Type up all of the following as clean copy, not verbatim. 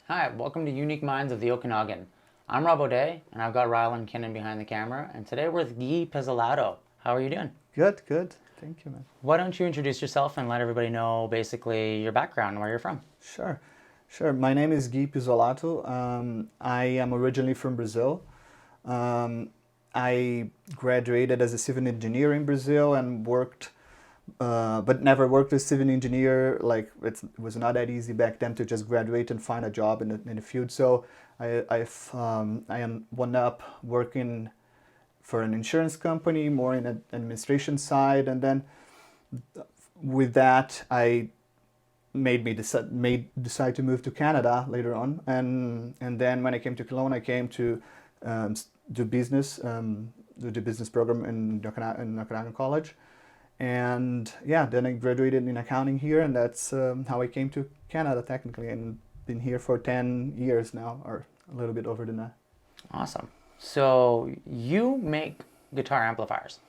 Hi, welcome to Unique Minds of the Okanagan. I'm Rob O'Day, and I've got Rylan Kinnan behind the camera, and today we're with Gui Pizzolato. How are you doing? Good, good. Thank you, man. Why don't you introduce yourself and let everybody know basically your background and where you're from? Sure, sure. My name is Gui Pizzolato. I am originally from Brazil. Um, I graduated as a civil engineer in Brazil and worked, but never worked as civil engineer. Like it was not that easy back then to just graduate and find a job in the field. So I wound up working for an insurance company, more in an administration side, and then with that, I decide to move to Canada later on, and then when I came to Kelowna, I came to um, do business, do the business program in Okanagan College, and yeah, then I graduated in accounting here, and that's how I came to Canada technically, and been here for 10 years now, or a little bit over than that. Awesome. So you make guitar amplifiers.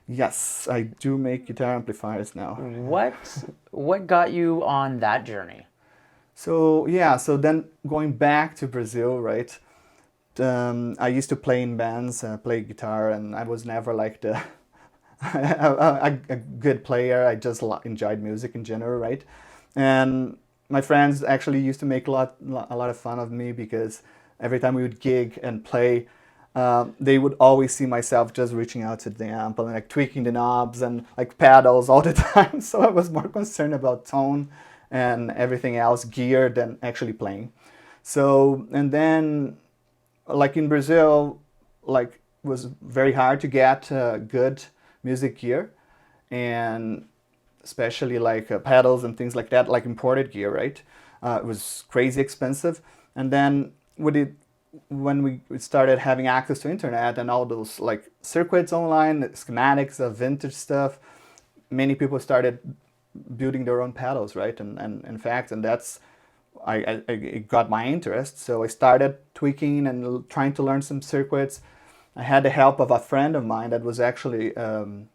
Yes, I do make guitar amplifiers now. What got you on that journey? So yeah, so then going back to Brazil, right? I used to play in bands, play guitar, and I was never like the a good player. I just enjoyed music in general, right? And my friends actually used to make a lot of fun of me because every time we would gig and play, they would always see myself just reaching out to the amp and like tweaking the knobs and like pedals all the time. So I was more concerned about tone and everything else, gear, than actually playing. So and then like in Brazil, like was very hard to get good music gear, and especially like pedals and things like that, like imported gear, right? It was crazy expensive. And then when we started having access to internet and all those like circuits online, schematics of vintage stuff, many people started building their own pedals, right? And in fact, and that's it got my interest. So I started tweaking and trying to learn some circuits. I had the help of a friend of mine that was actually um,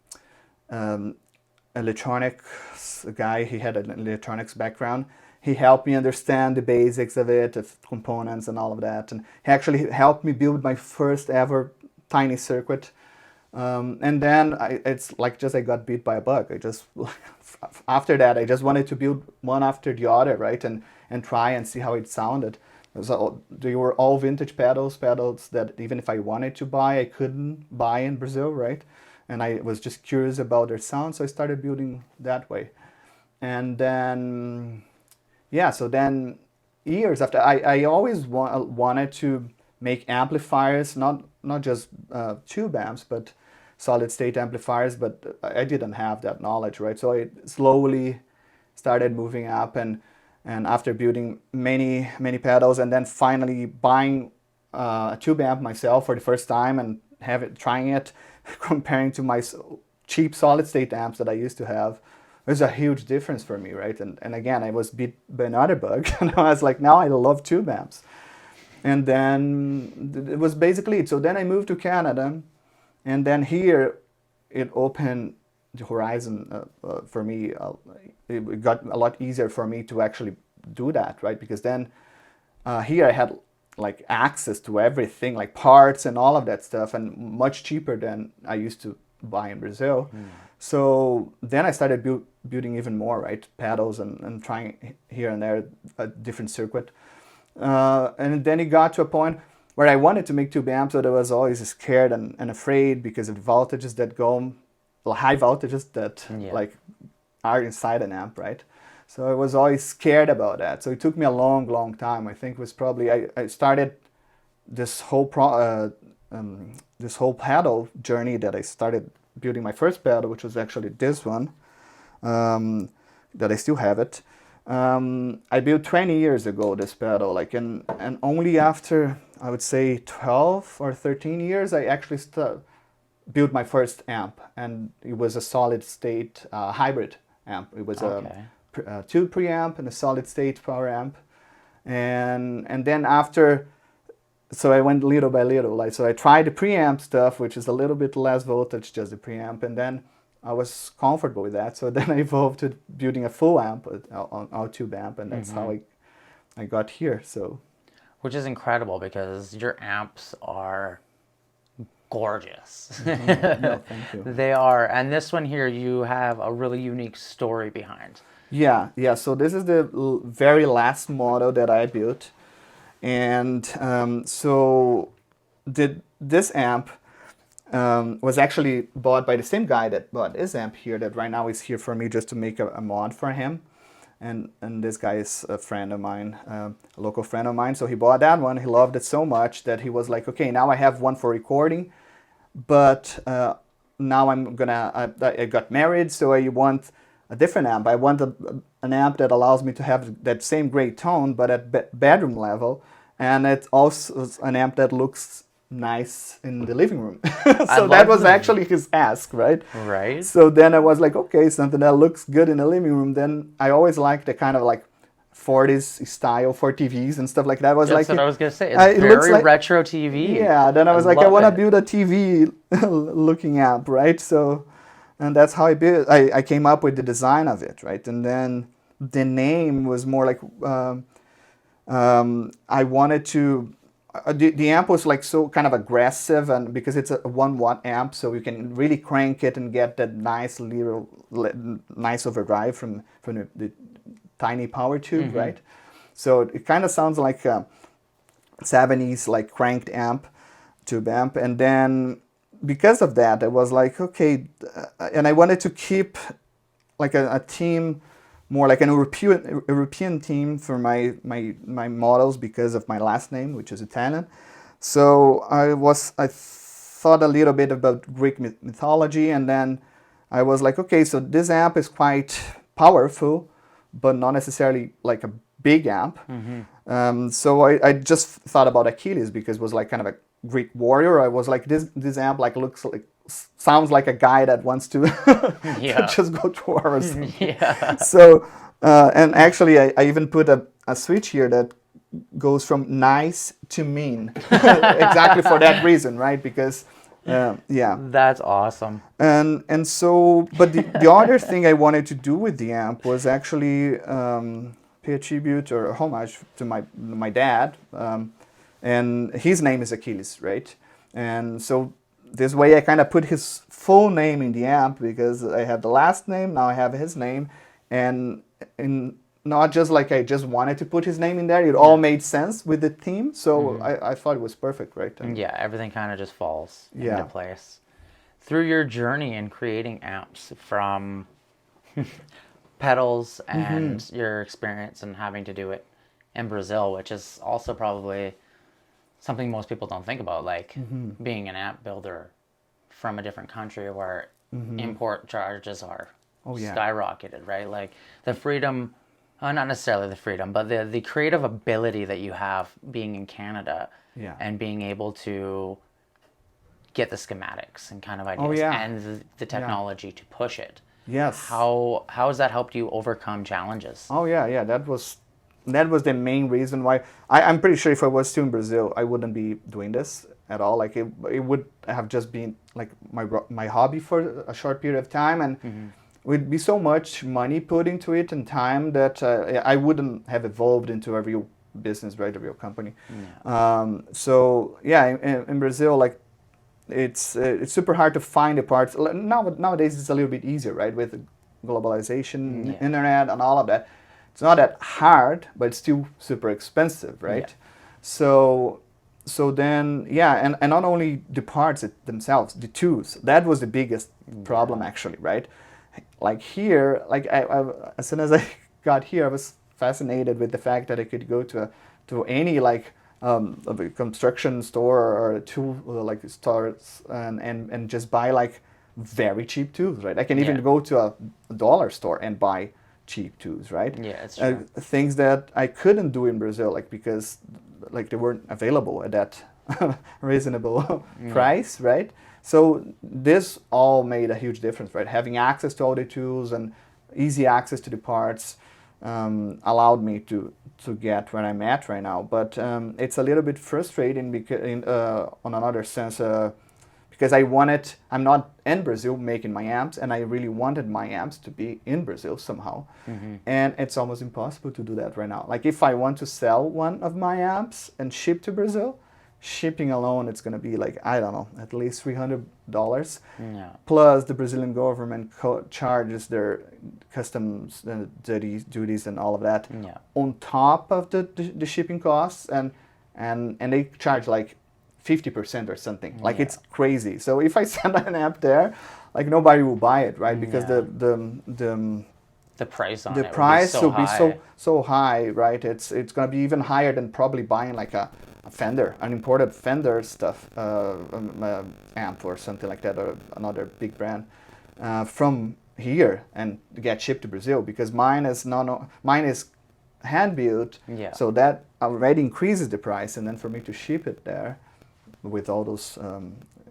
electronics guy. He had an electronics background. He helped me understand the basics of it, of components and all of that. And he actually helped me build my first ever tiny circuit. And then it's like just I got beat by a bug. I just after that I just wanted to build one after the other, right? And try and see how it sounded. So they were all vintage pedals that even if I wanted to buy, I couldn't buy in Brazil, right? And I was just curious about their sound, so I started building that way. And then, yeah, so then years after, I always wanted to make amplifiers, not just tube amps, but solid state amplifiers, but I didn't have that knowledge, right? So I slowly started moving up, and after building many pedals, and then finally buying a tube amp myself for the first time and trying it, comparing to my cheap solid state amps that I used to have, there's a huge difference for me, right? And again, I was beat by another bug, and I was like, now I love tube amps. And then it was basically it. So then I moved to Canada, and then here it opened the horizon for me. It got a lot easier for me to actually do that, right? Because then here I had like access to everything, like parts and all of that stuff, and much cheaper than I used to buy in Brazil. So then I started building even more, right? Pedals and trying here and there a different circuit. And then it got to a point where I wanted to make tube amps, but I was always scared and afraid because of the voltages that go, well, high voltages that Yeah. like are inside an amp, right? So I was always scared about that. So it took me a long time. I think it was probably I started this this whole pedal journey that I started building my first pedal, which was actually this one, um, that I still have it. I built 20 years ago this pedal, like, and only after I would say 12 or 13 years, I actually built my first amp, and it was a solid state hybrid amp. It was Okay. a tube preamp and a solid state power amp, and then after, so I went little by little. Like, so I tried the preamp stuff, which is a little bit less voltage, just the preamp, and then I was comfortable with that. So then I evolved to building a full amp, on tube amp, and that's how I got here. So which is incredible because your amps are gorgeous. No, thank you. They are, and this one here you have a really unique story behind. Yeah. So this is the very last model that I built, and so this amp was actually bought by the same guy that bought this amp here. That right now is here for me just to make a mod for him, and this guy is a friend of mine, a local friend of mine. So he bought that one. He loved it so much that he was like, okay, now I have one for recording, but now I got married, so I want a different amp. I want an amp that allows me to have that same great tone, but at bedroom level, and it's also an amp that looks nice in the living room. So that was actually his ask, right? Right. So then I was like, okay, something that looks good in the living room. Then I always liked the kind of like 40s style for TVs and stuff like that. That's what I was gonna say. It's very like, retro TV. Yeah. Then I was like, I love want to it. build a TV looking amp, right? So, and that's how I built. I came up with the design of it, right? And then the name was more like I wanted to. The amp was like so kind of aggressive, and because it's a 1 watt amp, so you can really crank it and get that nice nice overdrive from the tiny power tube, right? So it kind of sounds like a 70s like cranked amp, tube amp, and then because of that, I was like, okay, and I wanted to keep like a theme, more like an European theme for my models because of my last name, which is Italian. So I thought a little bit about Greek mythology, and then I was like, okay, so this amp is quite powerful, but not necessarily like a big amp. So I just thought about Achilles because it was like kind of a Greek warrior. I was like, this amp like looks like sounds like a guy that wants to, to just go to war or something. Yeah. So and actually I even put a switch here that goes from nice to mean exactly for that reason, right? Because yeah. That's awesome. And so, but the other thing I wanted to do with the amp was actually pay a tribute or a homage to my dad, and his name is Achilles, right? And so this way I kind of put his full name in the amp because I have the last name, now I have his name, and not just like I just wanted to put his name in there, it all made sense with the theme, so I thought it was perfect, right? And yeah, everything kind of just falls into place. Through your journey in creating amps, from pedals and your experience in having to do it in Brazil, which is also probably something most people don't think about, like being an amp builder from a different country where import charges are skyrocketed, right? Like the freedom, not necessarily the freedom, but the creative ability that you have being in Canada and being able to get the schematics and kind of ideas and the technology to push it. Yes. How has that helped you overcome challenges? Oh yeah. That was the main reason why I'm pretty sure if I was still in Brazil, I wouldn't be doing this at all. Like it would have just been like my hobby for a short period of time, and would be so much money put into it and time that I wouldn't have evolved into a real business, right? A real company. So yeah, in Brazil, like it's super hard to find the parts. Nowadays it's a little bit easier, right? With globalization, internet, and all of that. It's not that hard, but it's still super expensive, right? So then, and not only the parts themselves, the tools, that was the biggest problem actually, right? Like here, like I as soon as I got here, I was fascinated with the fact that I could go to any like of a construction store or a tool like stores and just buy like very cheap tools, right? I can even go to a dollar store and buy cheap tools, right? Yeah, it's true. Things that I couldn't do in Brazil, like because like they weren't available at that reasonable price, right? So this all made a huge difference, right? Having access to all the tools and easy access to the parts allowed me to get where I'm at right now. But it's a little bit frustrating because on another sense because I'm not in Brazil making my amps, and I really wanted my amps to be in Brazil somehow. And it's almost impossible to do that right now. Like if I want to sell one of my amps and ship to Brazil, shipping alone, it's going to be like, I don't know, at least $300. Yeah. Plus the Brazilian government charges their customs duties and all of that Yeah. on top of the shipping costs, and they charge like 50% or something. Like Yeah. it's crazy. So if I send an amp there, like nobody will buy it, right? Because Yeah. the price on the it price will be so high. so high, right? It's gonna be even higher than probably buying like a Fender, an imported Fender stuff amp or something like that, or another big brand from here and get shipped to Brazil, because mine is hand built. Yeah. So that already increases the price, and then for me to ship it there with all those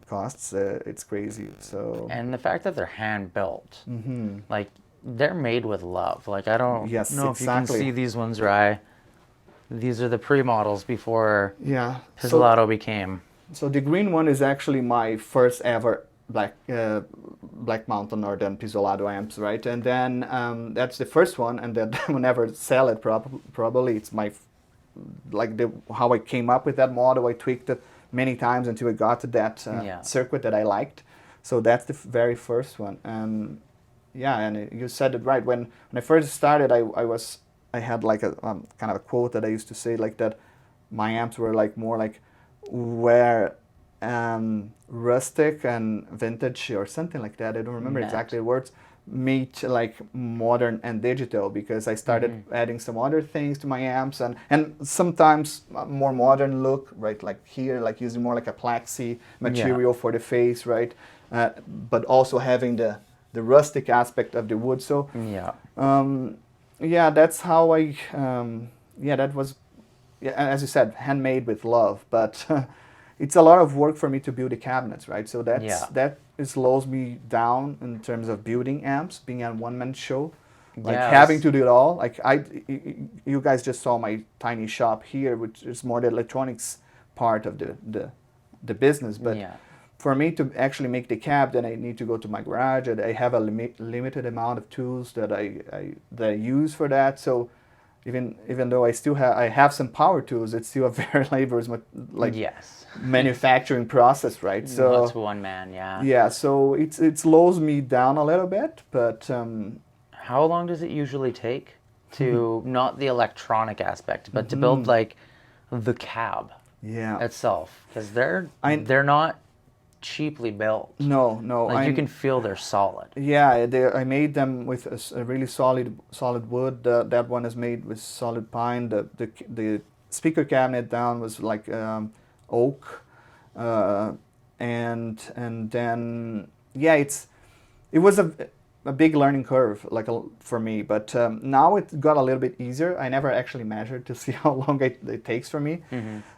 costs, it's crazy. So And the fact that they're hand built, like they're made with love. Like I don't Yes, know if you exactly. can see these ones, Rye. These are the pre-models before yeah. Pizzolato became. So the green one is actually my first ever Black Mountain or then Pizzolato amps, right? And then that's the first one, and then I will never sell it. Probably it's my how I came up with that model. I tweaked it many times until I got to that circuit that I liked. So that's the very first one. And you said it right. When I first started, I had like a kind of a quote that I used to say, like that my amps were like more like where rustic and vintage or something like that. I don't remember exactly the words. Meet like modern and digital, because I started adding some other things to my amps, and sometimes a more modern look, right? Like here, like using more like a plexi material for the face, right? But also having the rustic aspect of the wood. So that's how I that was as you said, handmade with love, but it's a lot of work for me to build the cabinets, right? So that slows me down in terms of building amps, being a one-man show, like having to do it all. Like you guys just saw my tiny shop here, which is more the electronics part of the business, but for me to actually make the cab, then I need to go to my garage, and I have a limited amount of tools that I use for that. So even though I have some power tools, it's still a very laborious manufacturing process, right? So that's one man, yeah. So it slows me down a little bit, but how long does it usually take to not the electronic aspect, but to build like the cab itself? Because they're not cheaply built. No. Like you can feel they're solid. Yeah, I made them with a really solid wood. That one is made with solid pine. The speaker cabinet down was like oak, and then it was a big learning curve for me. But now it got a little bit easier. I never actually measured to see how long it takes for me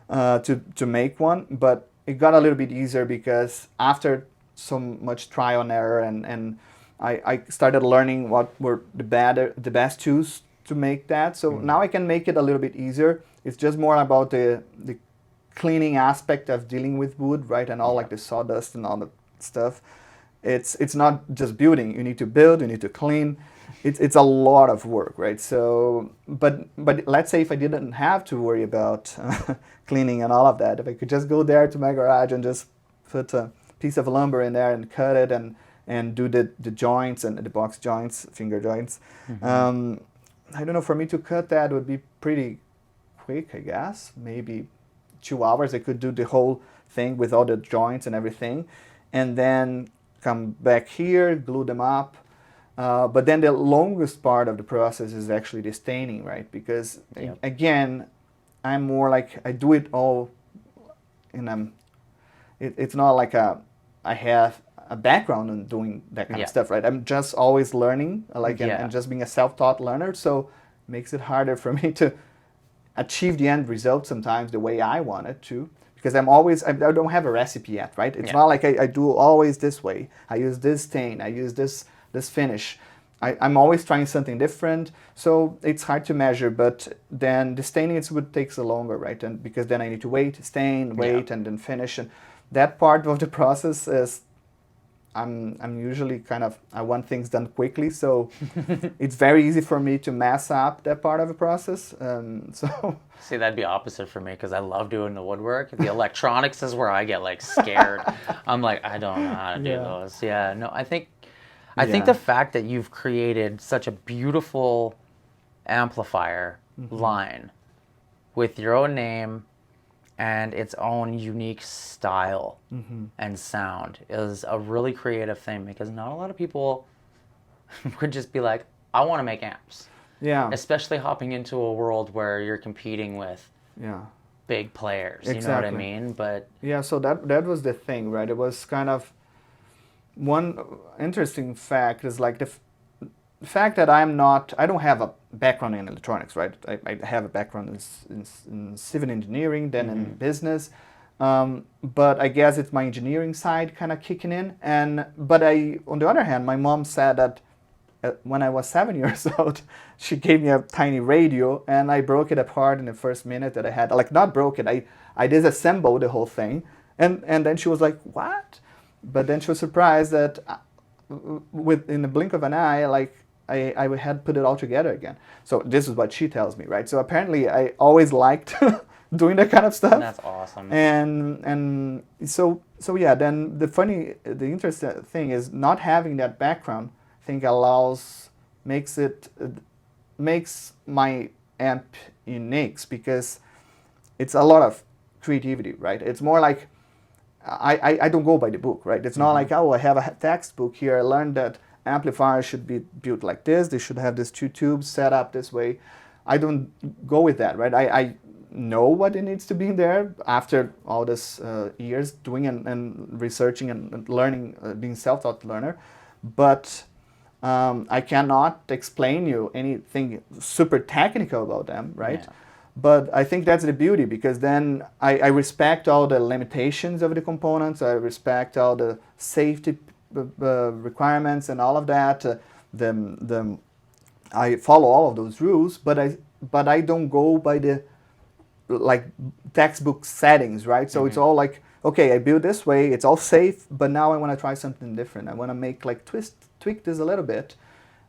to make one, but it got a little bit easier because after so much trial and error, and I started learning what were the best tools to make that. So now I can make it a little bit easier. It's just more about the cleaning aspect of dealing with wood, right? And all like the sawdust and all the stuff. It's not just building. You need to build, you need to clean. It's a lot of work, right? So, but let's say if I didn't have to worry about cleaning and all of that, if I could just go there to my garage and just put a piece of lumber in there and cut it and do the joints and the box joints, finger joints. I don't know, for me to cut that would be pretty quick, I guess. Maybe 2 hours I could do the whole thing with all the joints and everything, and then come back here, glue them up. But then the longest part of the process is actually the staining, right? Because again, I'm more like, I do it all it's not like I have a background in doing that kind of stuff, right? I'm just always learning, and just being a self-taught learner, so it makes it harder for me to achieve the end result sometimes the way I want it to, because I don't have a recipe yet, right? It's not like I do always this way. I use this stain, I use this finish. I'm always trying something different, so it's hard to measure. But then the staining takes longer, right? And because then I need to wait, stain, and then finish. And that part of the process is I'm usually kind of I want things done quickly, so it's very easy for me to mess up that part of the process. So See, that'd be opposite for me because I love doing the woodwork. The electronics is where I get like scared. I'm like, I don't know how to do Yeah. those. Yeah, no, I think the fact that you've created such a beautiful amplifier line with your own name and its own unique style and sound is a really creative thing because not a lot of people would just be like, I want to make amps. yeah, Especially hopping into a world where you're competing with yeah. big players. You know what I Exactly. mean? But Yeah, so that was the thing, right? It was kind of one interesting fact is like the fact that I don't have a background in electronics, right? I have a background in civil engineering, then in business, but I guess it's my engineering side kind of kicking in. But on the other hand, my mom said that when I was 7 years old, she gave me a tiny radio, and I broke it apart in the first minute that I had. Like not broke it, I disassembled the whole thing, and then she was like, "What?" But then she was surprised that in the blink of an eye, like I had put it all together again. So this is what she tells me, right? So apparently I always liked doing that kind of stuff. that's awesome. And so yeah. Then the interesting thing is not having that background. I think makes my amp unique because it's a lot of creativity, right? It's more like I don't go by the book, right? It's not like, oh, I have a textbook here. I learned that amplifiers should be built like this. They should have these two tubes set up this way. I don't go with that, right? I know what it needs to be in there after all this years doing and researching and learning, being self-taught learner. But I cannot explain you anything super technical about them, right? Yeah. But I think that's the beauty because then I respect all the limitations of the components. I respect all the safety requirements and all of that. I follow all of those rules, but I don't go by the like textbook settings, right? So it's all like, okay, I build this way, it's all safe, but now I want to try something different. I want to make like tweak this a little bit.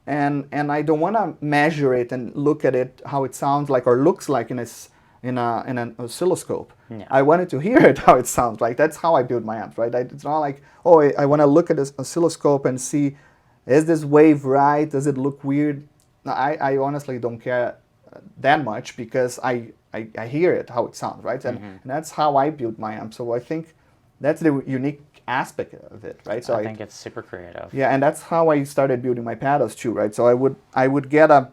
And I don't want to measure it and look at it how it sounds like or looks like in an oscilloscope. Yeah. I wanted to hear it how it sounds like. That's how I build my amps, right? It's not like, oh, I want to look at this oscilloscope and see, is this wave right? Does it look weird? I honestly don't care that much because I hear it how it sounds, right? And that's how I build my amp. So I think that's the unique aspect of it, right? So I think it's super creative. yeah, and that's how I started building my pedals too, right? So I would get a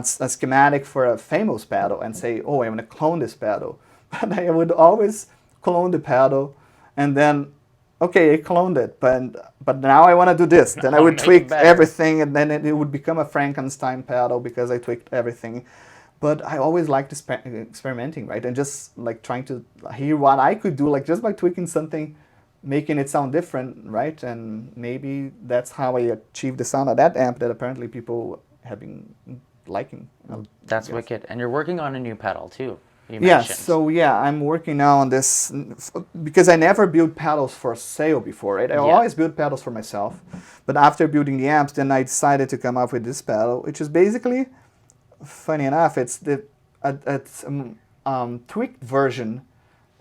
schematic for a famous pedal and say, oh, I want to clone this pedal, but I would always clone the pedal, and then okay, I cloned it, but now I want to do this. Then I would tweak everything, and then it would become a Frankenstein pedal because I tweaked everything. But I always liked experimenting, right? And just like trying to hear what I could do, like just by tweaking something, making it sound different, right? And maybe that's how I achieved the sound of that amp that apparently people have been liking. That's wicked. And you're working on a new pedal too. You Yes, mentioned. so yeah, I'm working now on this because I never built pedals for sale before, right? I always built pedals for myself. But after building the amps, then I decided to come up with this pedal, which is basically, funny enough, it's the tweaked version,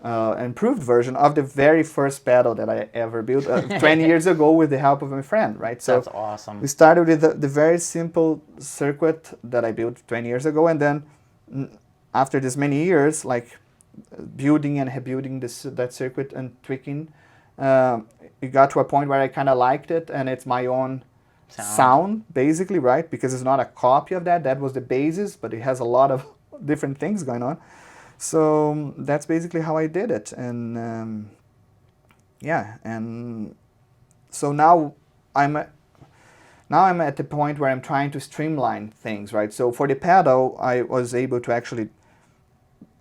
improved version of the very first pedal that I ever built 20 years ago with the help of my friend, right? So that's awesome. we started with the very simple circuit that I built 20 years ago, and then after this many years, like building and rebuilding that circuit and tweaking, it got to a point where I kind of liked it, and it's my own sound, basically, right? Because it's not a copy of that. That was the basis, but it has a lot of different things going on. So that's basically how I did it, and yeah, and so now I'm at the point where I'm trying to streamline things, right? So for the pedal, I was able to actually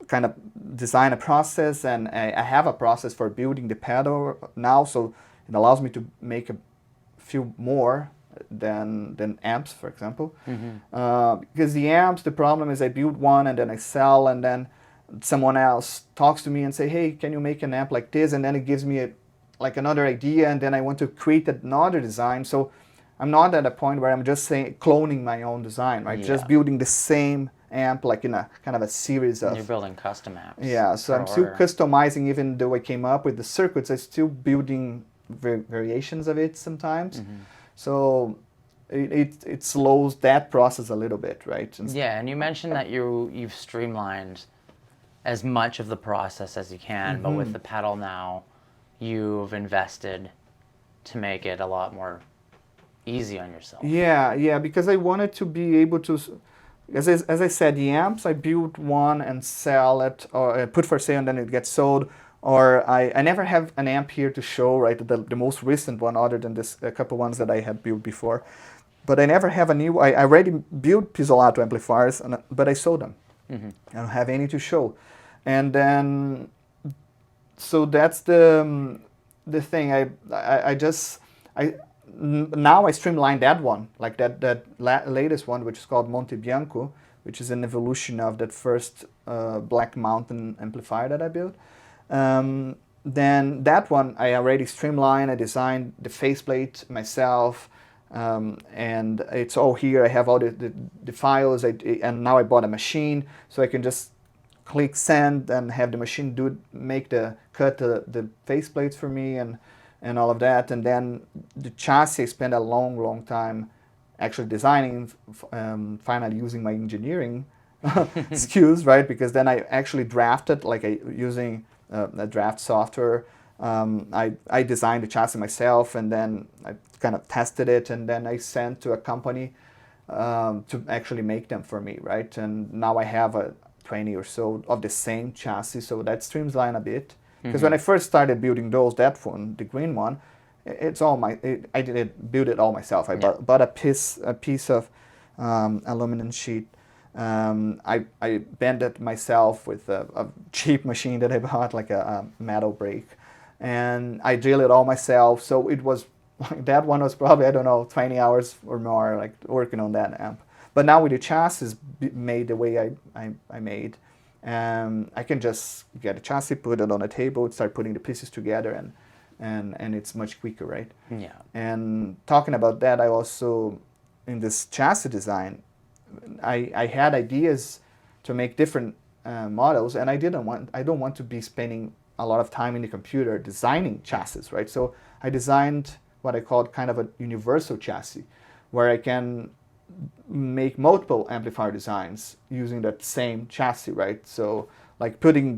kind of design a process, and I have a process for building the pedal now, so it allows me to make a few more than amps, for example. Because the amps, the problem is I build one and then I sell, and then someone else talks to me and say, hey, can you make an amp like this? And then it gives me like another idea, and then I want to create another design. So I'm not at a point where I'm just saying cloning my own design, right? Yeah. Just building the same amp like in a kind of a series of. You're building custom amps. Yeah, so I'm still customizing, even though I came up with the circuits, I'm still building variations of it sometimes. So it slows that process a little bit, right? Yeah, and you mentioned that you've streamlined as much of the process as you can, but with the pedal now, you've invested to make it a lot more easy on yourself. Yeah, because I wanted to be able to, as I said, the amps, I build one and sell it, or put for sale and then it gets sold. Or I never have an amp here to show, right? The most recent one, other than this, a couple ones that I had built before. But I never have a new. I already built Pizzolato amplifiers, but I sold them. I don't have any to show. And then, so that's the thing. Now I streamlined that one, like that latest one, which is called Monte Bianco, which is an evolution of that first Black Mountain amplifier that I built. Then that one I already streamlined. I designed the faceplate myself, and it's all here. I have all the files, and now I bought a machine, so I can just click send and have the machine cut the faceplates for me and all of that. And then the chassis I spent a long time actually designing, finally using my engineering skills, right? Because then I actually drafted, using a draft software. I designed the chassis myself, and then I kind of tested it, and then I sent to a company to actually make them for me, right? And now I have 20 or so of the same chassis, so that streamlined a bit. Because when I first started building that one, the green one, it's all I didn't build it all myself. I bought a piece of aluminum sheet. I bent it myself with a cheap machine that I bought, like a metal brake, and I drilled it all myself. So it was that one was probably, I don't know, 20 hours or more, like working on that amp. But now with the chassis made the way I made, I can just get a chassis, put it on a table, start putting the pieces together, and it's much quicker, right? Yeah. And talking about that, I also, in this chassis design, I had ideas to make different models, and I don't want to be spending a lot of time in the computer designing chassis, right? So I designed what I called kind of a universal chassis, where I can make multiple amplifier designs using that same chassis, right? So like putting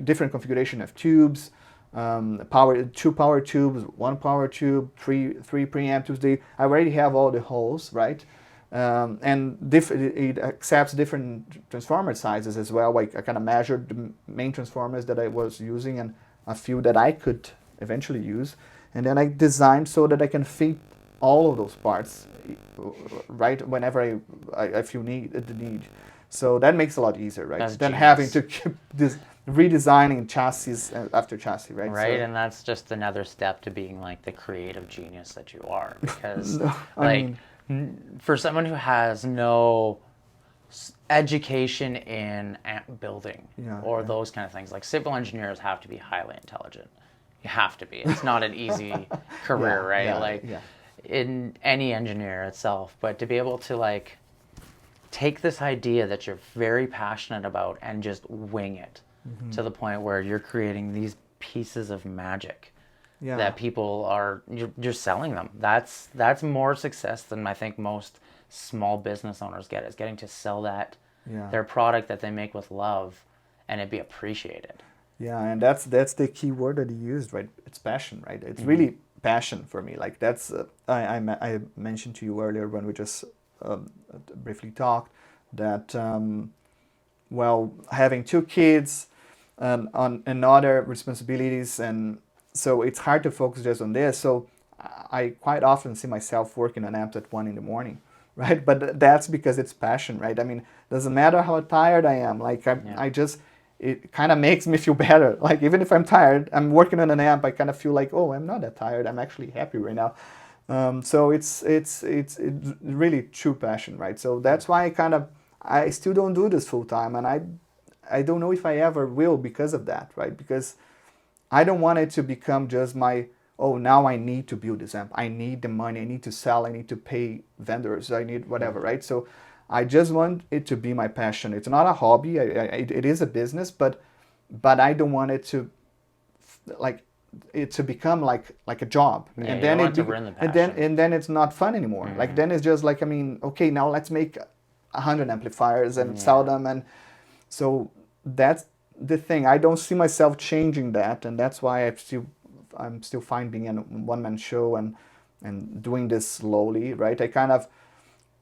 different configuration of tubes, two power tubes, one power tube, three preamp tubes. I already have all the holes, right? And it accepts different transformer sizes as well. Like I kind of measured the main transformers that I was using and a few that I could eventually use, and then I designed so that I can fit all of those parts, right, whenever I feel the need. So that makes it a lot easier, right? That's than genius. having to keep redesigning chassis after chassis, right? Right, So, and that's just another step to being like the creative genius that you are. Because, No, I mean, for someone who has no education in amp building or those kind of things, like civil engineers have to be highly intelligent. You have to be. It's not an easy career, right? In any engineer itself, but to be able to like take this idea that you're very passionate about and just wing it to the point where you're creating these pieces of magic that people are, you're selling them. That's more success than I think most small business owners get, is getting to sell their product that they make with love and it be appreciated. Yeah, and that's the key word that you used, right? It's passion, right? It's really passion for me. Like that's I mentioned to you earlier when we just briefly talked that having two kids and other responsibilities, and so it's hard to focus just on this. So I quite often see myself working on amps at 1 a.m, right? But that's because it's passion, right? I mean, doesn't matter how tired I am. Like it kind of makes me feel better. Like even if I'm tired, I'm working on an amp, I kind of feel like, oh, I'm not that tired. I'm actually happy right now. So it's really true passion, right? So that's why I still don't do this full time, and I don't know if I ever will because of that, right? Because I don't want it to become just my, oh, now I need to build this amp. I need the money. I need to sell. I need to pay vendors. I need whatever, right? So I just want it to be my passion. It's not a hobby. It is a business, but I don't want it to like it to become like a job. Yeah, and you then don't want it to ruin the passion. and then it's not fun anymore. Like then it's just like, I mean, okay, now let's make 100 amplifiers and sell them, and so that's the thing. I don't see myself changing that, and that's why I'm still fine being a one-man show and doing this slowly, right? I kind of,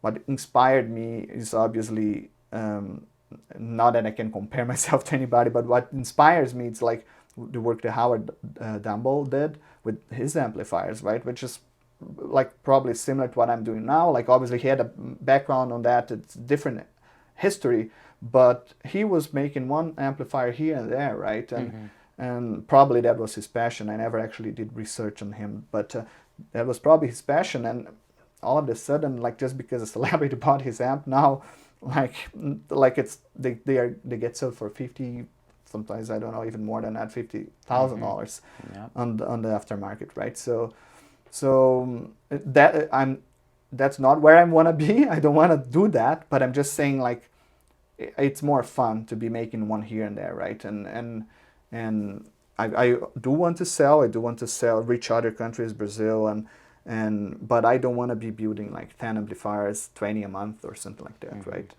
what inspired me is obviously not that I can compare myself to anybody, but what inspires me, it's like the work that Howard Dumble did with his amplifiers, right? Which is like probably similar to what I'm doing now. Like obviously he had a background on that, it's different history, but he was making one amplifier here and there, right? And probably that was his passion. I never actually did research on him, but that was probably his passion. And all of a sudden, like just because a celebrity bought his amp now, like it's they get sold for 50, sometimes I don't know, even more than that, $50,000 on the aftermarket, right? So that's not where I want to be. I don't want to do that, but I'm just saying like it's more fun to be making one here and there, right? And I do want to sell. I do want to sell, reach other countries, Brazil, but I don't want to be building like 10 amplifiers, 20 a month or something like that, right?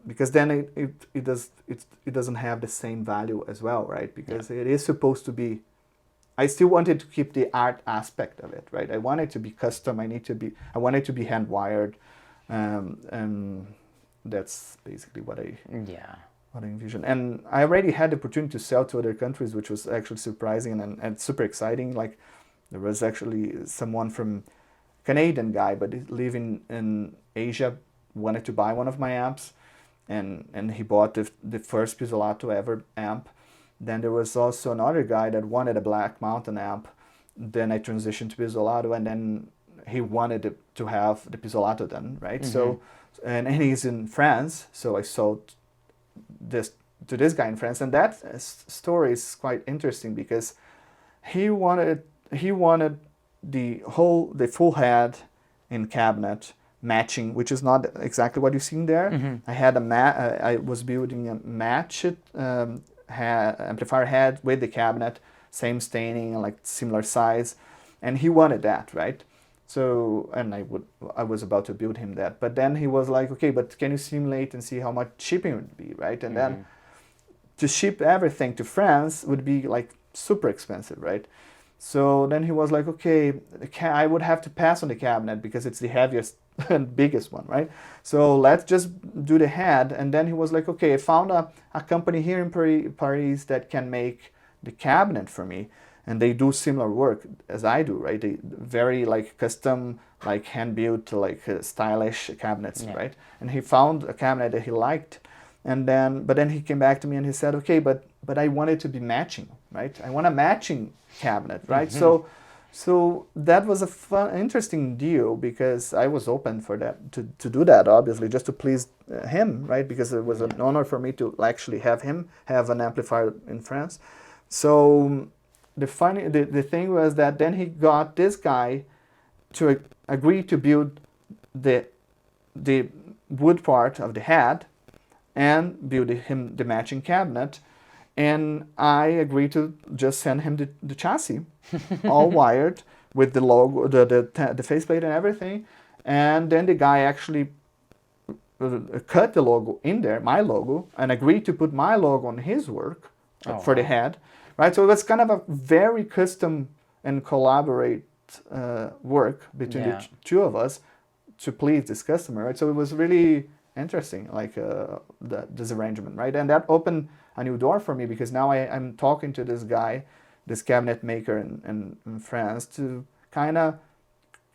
Because then it doesn't have the same value as well, right? Because it is supposed to be. I still wanted to keep the art aspect of it, right? I want it to be custom. I want it to be hand wired, and that's basically what I envision. And I already had the opportunity to sell to other countries, which was actually surprising and super exciting. Like there was actually someone from Canadian guy, but living in Asia, wanted to buy one of my amps, and he bought the first Pizzolato ever amp. Then there was also another guy that wanted a Black Mountain amp. Then I transitioned to Pizzolato, and then he wanted to have the Pizzolato then, right? So, and he's in France, so I sold this to this guy in France, and that story is quite interesting because he wanted the full head in cabinet matching, which is not exactly what you've seen there. I had I was building a matched amplifier head with the cabinet, same staining and like similar size, and he wanted that, right? So, and I was about to build him that, but then he was like, okay, but can you simulate and see how much shipping would be, right? And then to ship everything to France would be like super expensive, right? So then he was like, okay, I would have to pass on the cabinet because it's the heaviest and biggest one, right? So let's just do the head. And then he was like, okay, I found a company here in Paris that can make the cabinet for me. And they do similar work as I do, right? They very like custom, like hand built, like stylish cabinets, right? And he found a cabinet that he liked. And then, but then he came back to me and he said, okay, but I want it to be matching, right? I want a matching cabinet, right? So that was a fun, interesting deal because I was open for that, to do that, obviously, just to please him, right? Because it was an honor for me to actually have him have an amplifier in France. So the thing was that then he got this guy to agree to build the wood part of the head and build him the matching cabinet. And I agreed to just send him the chassis, all wired with the logo, the faceplate and everything. And then the guy actually cut the logo in there, my logo, and agreed to put my logo on his work for the head, right? So it was kind of a very custom and collaborate work between the two of us to please this customer, right? So it was really interesting, like this arrangement, right? And that opened a new door for me because now I'm talking to this guy, this cabinet maker in France, to kind of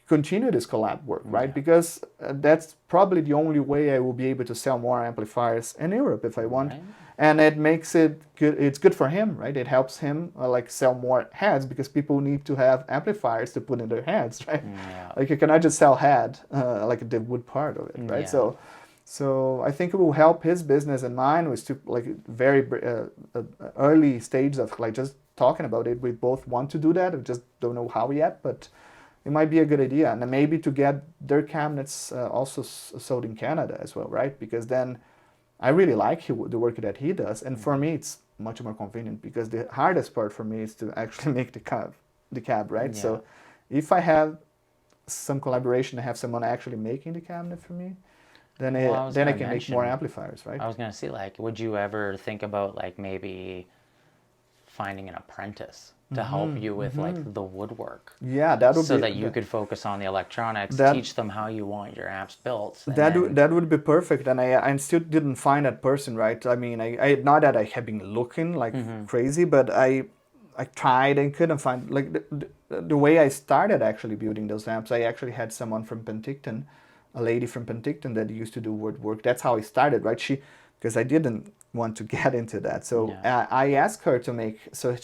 continue this collab work, right? Because that's probably the only way I will be able to sell more amplifiers in Europe if I want. Right. And it makes it good. It's good for him, right? It helps him like sell more heads because people need to have amplifiers to put in their heads, right? Like you cannot just sell head, like the wood part of it, right? So I think it will help his business and mine. Was to like very early stage of like just talking about it. We both want to do that. We just don't know how yet, but it might be a good idea. And then maybe to get their cabinets also sold in Canada as well, right? Because then I really like the work that he does, and for me it's much more convenient because the hardest part for me is to actually make the cab, right? Yeah. So if I have some collaboration, I have someone actually making the cabinet for me, then Well, then I can make more amplifiers, right? I was gonna say, like, would you ever think about like maybe finding an apprentice to help you with like the woodwork? Yeah, that would So be that you could focus on the electronics, teach them how you want your amps built. And that would be perfect, and I still didn't find that person, right? I mean, I not that I have been looking like crazy, but I tried and couldn't find like the way I started actually building those amps. I actually had someone from Penticton, a lady from Penticton that used to do woodwork. That's how I started, right? Because I didn't want to get into that, so I asked her to make. So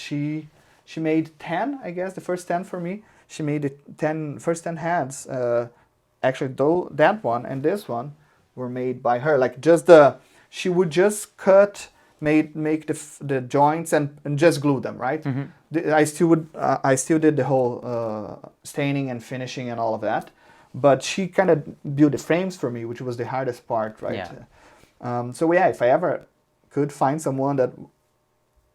she made 10, I guess, the first 10 for me. She made the first 10 heads. Actually, though that one and this one were made by her. Like just she would just cut, make the joints and just glue them, right? I still did the whole staining and finishing and all of that, but she kind of built the frames for me, which was the hardest part, right? So yeah, if I ever could find someone that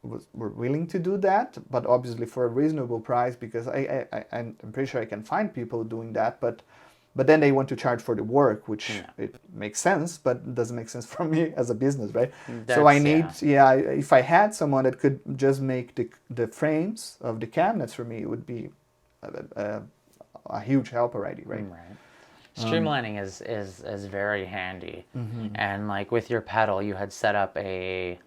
were willing to do that, but obviously for a reasonable price, because I'm pretty sure I can find people doing that, but then they want to charge for the work, which it makes sense, but it doesn't make sense for me as a business, right? So I need, if I had someone that could just make the frames of the cabinets for me, it would be a huge help already, right? Streamlining is very handy, and like with your pedal, you had set up a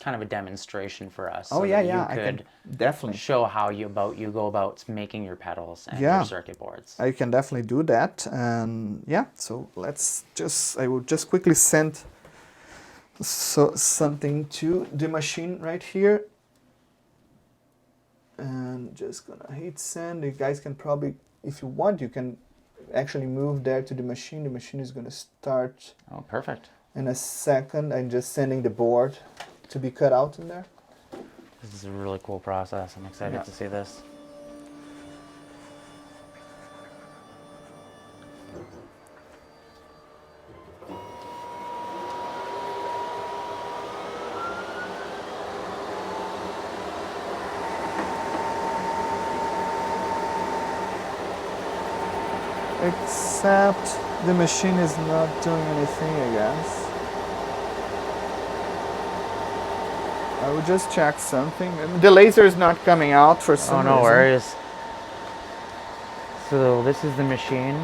kind of a demonstration for us. Oh so yeah, that yeah, you I could can definitely show how you go about making your pedals and your circuit boards. I can definitely do that, and yeah. So I will just quickly send something to the machine right here, and just gonna hit send. You guys can probably, if you want, you can actually move there to the machine. The machine is gonna start. Oh, perfect. In a second. I'm just sending the board to be cut out in there. This is a really cool process. I'm excited to see this. Except the machine is not doing anything, I guess. I will just check something. The laser is not coming out for some reason. Oh, no worries. So this is the machine.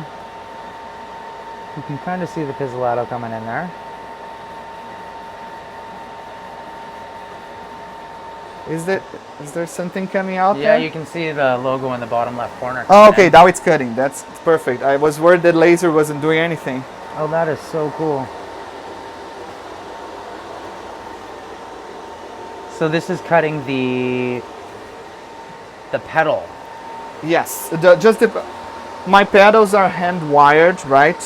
You can kind of see the Pizzolato coming in there. Is there something coming out there? Yeah, you can see the logo in the bottom left corner. Oh, okay, now it's cutting. That's perfect. I was worried the laser wasn't doing anything. Oh, that is so cool. So this is cutting the pedal. Yes, my pedals are hand wired, right?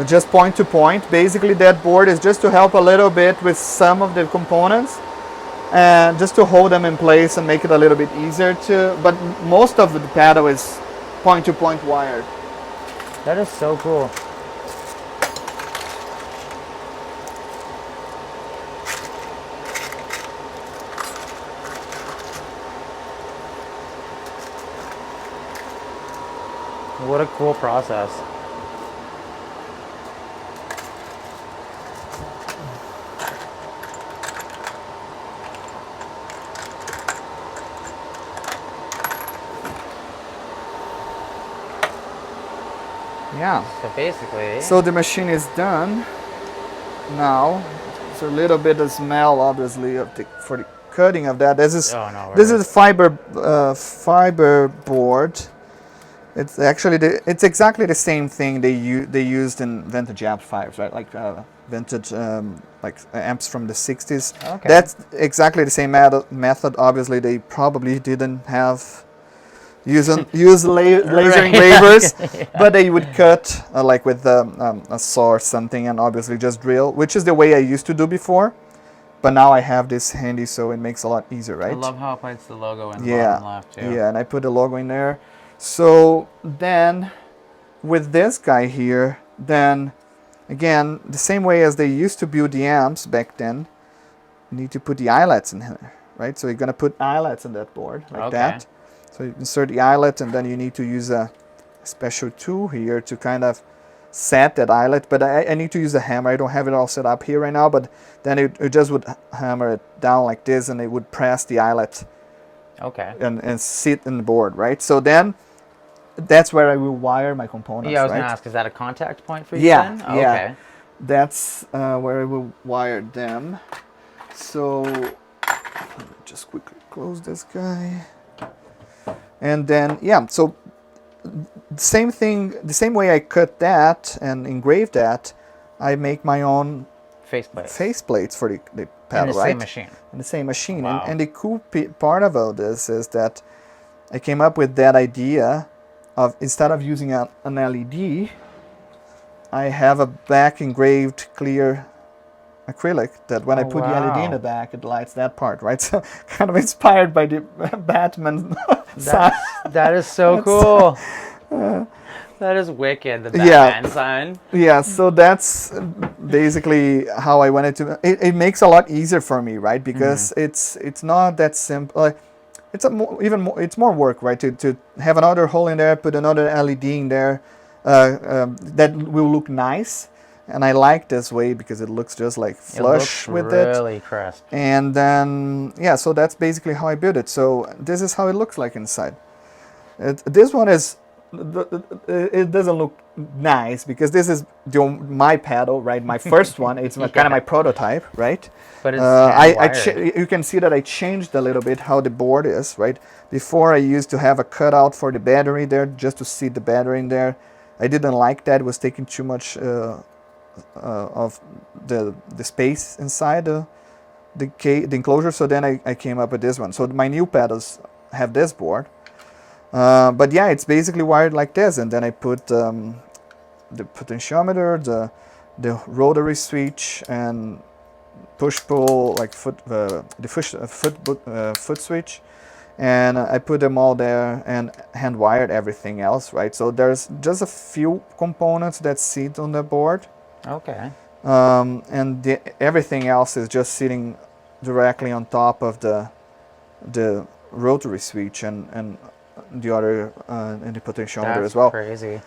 Just point to point. Basically, that board is just to help a little bit with some of the components, and just to hold them in place and make it a little bit easier to. But most of the pedal is point to point wired. That is so cool. What a cool process. Yeah. So basically... So the machine is done now. There's a little bit of smell, obviously, for the cutting of that. This is fiber board. It's actually it's exactly the same thing they used in vintage amplifiers, right? Like vintage like amps from the 60s. Okay. That's exactly the same method. Obviously, they probably didn't have use laser Right. engravers, Yeah. but they would cut like with a saw or something, and obviously just drill, which is the way I used to do before. But now I have this handy, so it makes a lot easier, right? I love how it puts the logo in the Yeah, bottom left too. yeah, and I put the logo in there. So then, with this guy here, then again, the same way as they used to build the amps back then, you need to put the eyelets in here, right? So you're gonna put eyelets in that board like that. So you insert the eyelet, and then you need to use a special tool here to kind of set that eyelet. But I need to use a hammer. I don't have it all set up here right now, but then it just would hammer it down like this, and it would press the eyelet Okay. and sit in the board, right? So then that's where I will wire my components, Yeah, I was right? gonna ask, is that a contact point for you Yeah, then? yeah. Okay. That's where I will wire them. So let me just quickly close this guy. And then, yeah, so same thing, the same way I cut that and engrave that, I make my own faceplates for the pedal, in the right? same machine. In the same machine. Wow. And the cool part about this is that I came up with that idea of, instead of using an LED, I have a back engraved clear acrylic that when I put the LED in the back, it lights that part, right? So kind of inspired by the Batman sign. That is so cool. That is wicked. The Batman sign. Yeah, so that's basically how I wanted to. It makes a lot easier for me, right? Because it's not that simple. It's it's more work, right? To have another hole in there, put another LED in there, that will look nice. And I like this way because it looks just like flush with it. Really crisp. And then, yeah, so that's basically how I built it. So this is how it looks like inside. This one is, it doesn't look nice because this is my pedal, right? My first one. It's kind of my prototype, right? But it's you can see that I changed a little bit how the board is, right? Before I used to have a cutout for the battery there, just to see the battery in there. I didn't like that. It was taking too much of the space inside the enclosure. So then I came up with this one. So my new pedals have this board. But yeah, it's basically wired like this, and then I put the potentiometer, the rotary switch, and push-pull like foot switch, and I put them all there and hand wired everything else, right? So there's just a few components that sit on the board. Okay. And everything else is just sitting directly on top of the rotary switch and the other and the potentiometer as well. That's crazy.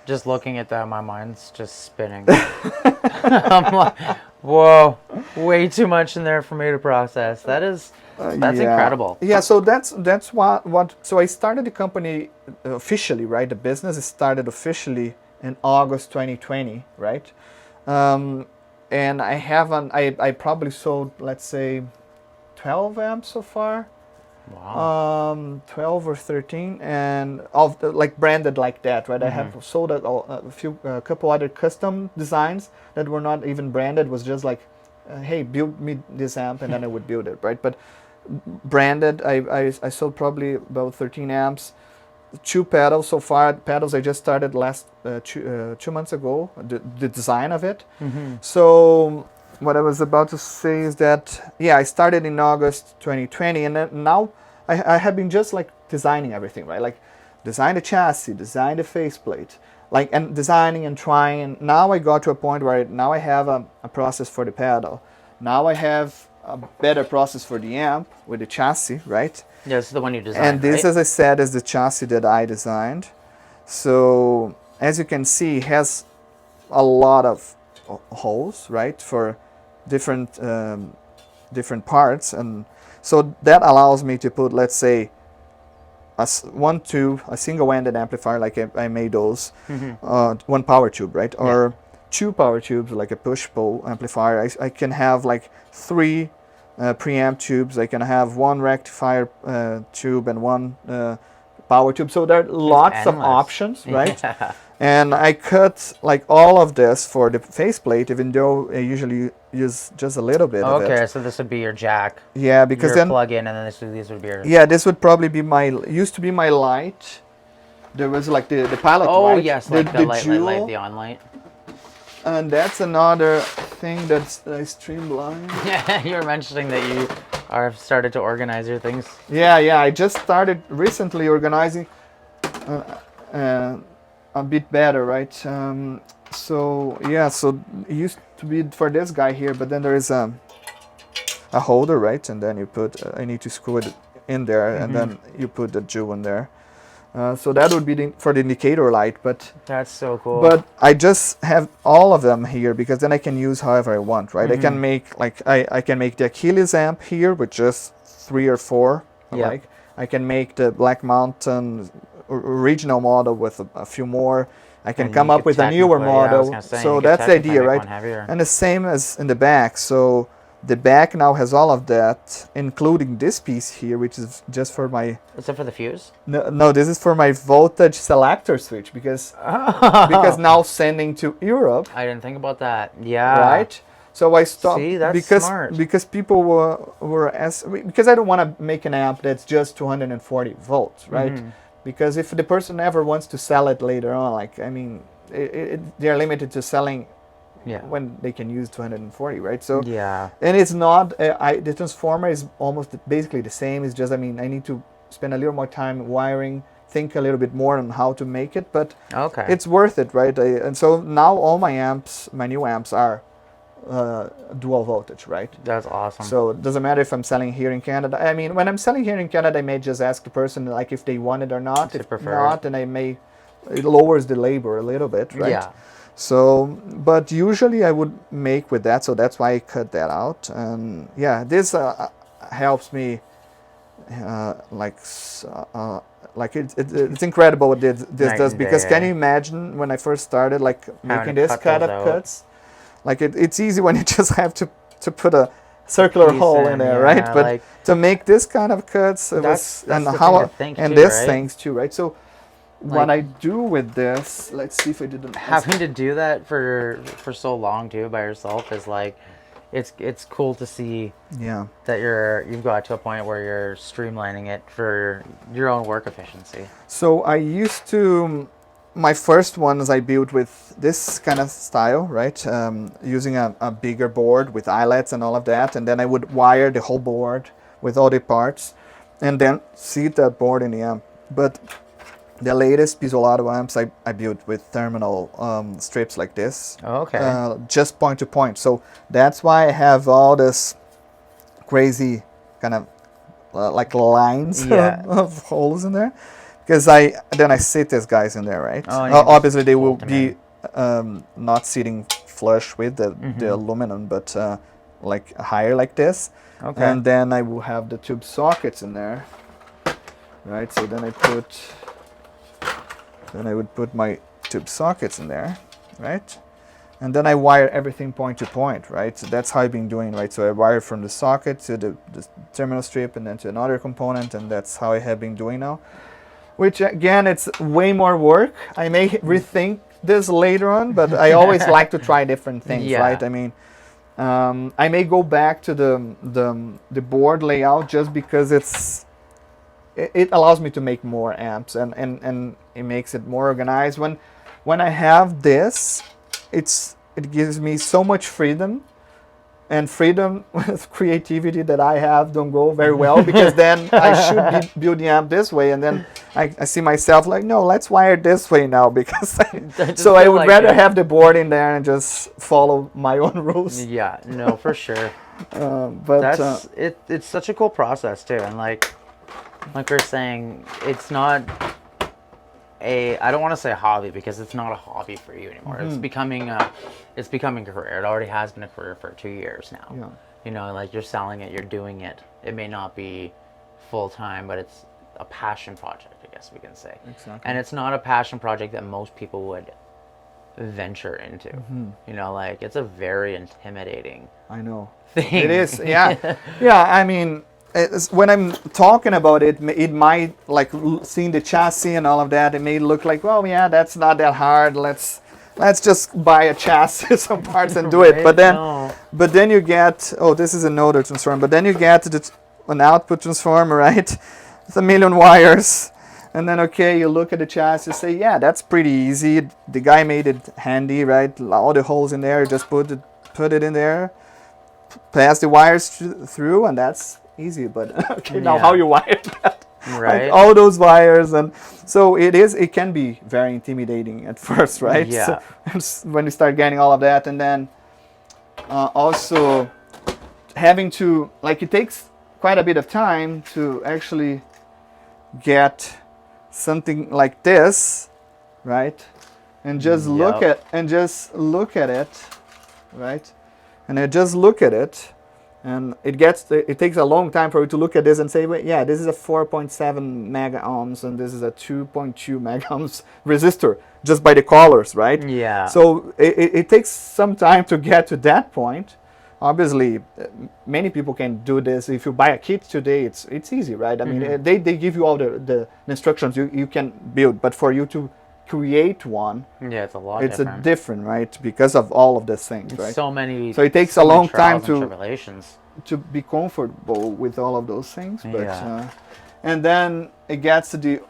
Just looking at that, my mind's just spinning. I'm like, whoa, way too much in there for me to process. That's incredible. Yeah, so that's what. So I started the company officially, right? The business started officially in August 2020, right? And I probably sold, let's say, 12 amps so far. Wow. 12 or 13, and like branded like that, right? I have sold a couple other custom designs that were not even branded. Was just like, hey, build me this amp, and then I would build it, right? But branded, I sold probably about 13 amps. 2 pedals so far. Pedals I just started last 2 months ago. The design of it. So what I was about to say is that, yeah, I started in August 2020, and then now I have been just like designing everything, right? Like design the chassis, design the faceplate, like, and designing and trying. And now I got to a point where now I have a process for the pedal. Now I have a better process for the amp with the chassis, right? Yeah, this is the one you designed, and this, right? as I said, is the chassis that I designed. So as you can see, it has a lot of holes, right, for different parts, and so that allows me to put, let's say, a single-ended amplifier, like I made those, one power tube, right, or 2 power tubes, like a push-pull amplifier. I can have like 3 preamp tubes. I can have 1 rectifier tube and 1 power tube. So there are lots of options, right? And I cut like all of this for the faceplate, even though I usually use just a little bit of it. Okay, so this would be your jack, Yeah, because your then plug-in, and then these would be your... yeah, this would probably be my used to be my light. There was like the pilot Oh, light, yes, like the light, jewel, the on light. and that's another thing that I streamlined. Yeah, you were mentioning that you are started to organize your things. Yeah, yeah, I just started recently organizing a bit better, right? So yeah, so it used to be for this guy here, but then there is a holder, right? And then you put, I need to screw it in there, and then you put the jewel in there. So that would be for the indicator light, but that's so cool. But I just have all of them here because then I can use however I want, right? I can make like I can make the Achilles amp here with just 3 or 4. Yeah. Like I can make the Black Mountain original model with a few more. I can come up with a newer model. Yeah, so that's the idea, right? And the same as in the back. So the back now has all of that, including this piece here, which is just for my... Is it for the fuse? No, this is for my voltage selector switch, because now sending to Europe. I didn't think about that. Yeah. Right? So I stopped. See, that's because, smart. Because people were asking, because I don't want to make an amp that's just 240 volts, right? Because if the person ever wants to sell it later on, like, I mean, they're limited to selling when they can use 240, right? So yeah, and it's not the transformer is almost basically the same. It's just, I mean, I need to spend a little more time wiring, think a little bit more on how to make it, but it's worth it, right? And so now all my amps, my new amps, are dual voltage, right? That's awesome. So it doesn't matter if I'm selling here in Canada. I mean, when I'm selling here in Canada, I may just ask the person like if they want it or not. If not, then it lowers the labor a little bit, right? Yeah. So, but usually I would make with that, so that's why I cut that out. And yeah, this helps me, it's incredible what this does, because can you imagine when I first started, like making this kind of cuts? Like it's easy when you just have to put a circular hole in there, right? But like, to make this kind of cuts, it was, and how, and this things too, right? So what I do with this, let's see if I didn't having to do that for so long too by yourself is like, it's cool to see that you've got to a point where you're streamlining it for your own work efficiency. So I used to, my first ones I built with this kind of style, right? Using a bigger board with eyelets and all of that, and then I would wire the whole board with all the parts, and then seat that board in the amp. But the latest Pizzolato amps I built with terminal strips like this. Just point to point. So that's why I have all this crazy kind of like lines of holes in there. Because I sit these guys in there, right? Obviously they will be not sitting flush with the aluminum, but like higher like this. And then I will have the tube sockets in there, right? So then I would put my tube sockets in there, right? And then I wire everything point to point, right? So that's how I've been doing, right? So I wire from the socket to the terminal strip and then to another component, and that's how I have been doing now. Which again, it's way more work. I may rethink this later on, but I always like to try different things, right? I mean, I may go back to the board layout just because it allows me to make more amps and it makes it more organized. When I have this, it gives me so much freedom, and freedom with creativity that I have don't go very well, because then I should be building amp this way, and then I see myself like, no, let's wire it this way now, because so I would rather have the board in there and just follow my own rules. Yeah, no, for sure. But it's such a cool process too, and like we're saying, it's not I don't want to say a hobby, because it's not a hobby for you anymore. It's becoming a career. It already has been a career for 2 years now. You know, like you're selling it, you're doing it. It may not be full time, but it's a passion project, I guess we can say. Exactly. And it's not a passion project that most people would venture into. You know, like it's a very intimidating I know thing. It is, yeah. Yeah, I mean, when I'm talking about it, it might like seeing the chassis and all of that. It may look like, well, yeah, that's not that hard. Let's just buy a chassis, some parts, and do it. Right? But then you get, oh, this is another transformer. But then you get an output transformer, right? It's a million wires. And then, okay, you look at the chassis, you say, yeah, that's pretty easy. The guy made it handy, right? All the holes in there, just put it in there, pass the wires through, and that's easy. But okay, now how you wire that? Right. Like all those wires, and so it can be very intimidating at first, right? Yeah. So, when you start getting all of that, and then also having to, like, it takes quite a bit of time to actually get something like this, right? And just look at it, right? And I just look at it, and it takes a long time for you to look at this and say, wait, yeah, this is a 4.7 mega ohms and this is a 2.2 mega ohms resistor just by the colors, right? Yeah. So it takes some time to get to that point. Obviously, many people can do this. If you buy a kit today, it's easy, right? I mean, they give you all the instructions you can build, but for you to create one, yeah, it's a lot different. Different, right? Because of all of these things, right? So many. So it takes a long time to be comfortable with all of those things, but and then it gets to the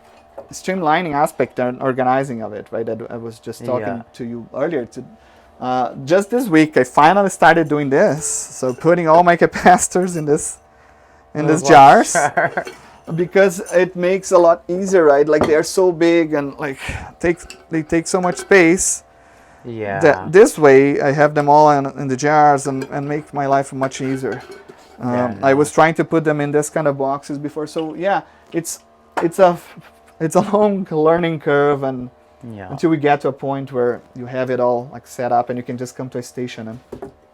streamlining aspect and organizing of it, right? That I was just talking to you earlier. Just this week, I finally started doing this. So putting all my capacitors in this jars. Because it makes a lot easier, right? Like they're so big and like they take so much space. Yeah. That this way I have them all in the jars and make my life much easier. I was trying to put them in this kind of boxes before, so yeah, it's a long learning curve, and until we get to a point where you have it all like set up and you can just come to a station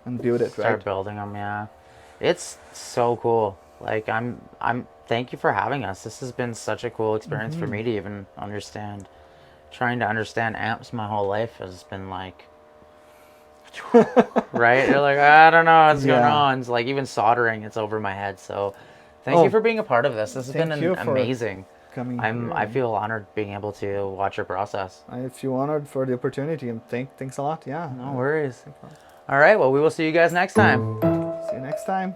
and build it. Start building them. Yeah, it's so cool. Like I'm thank you for having us. This has been such a cool experience for me to even understand. Trying to understand amps my whole life has been like, right? You're like, I don't know what's going on. It's like even soldering, it's over my head. So thank you for being a part of this. This has been amazing. I feel honored being able to watch your process. I feel honored for the opportunity, and thanks a lot. Yeah. No worries. All right. Well, we will see you guys next time. See you next time.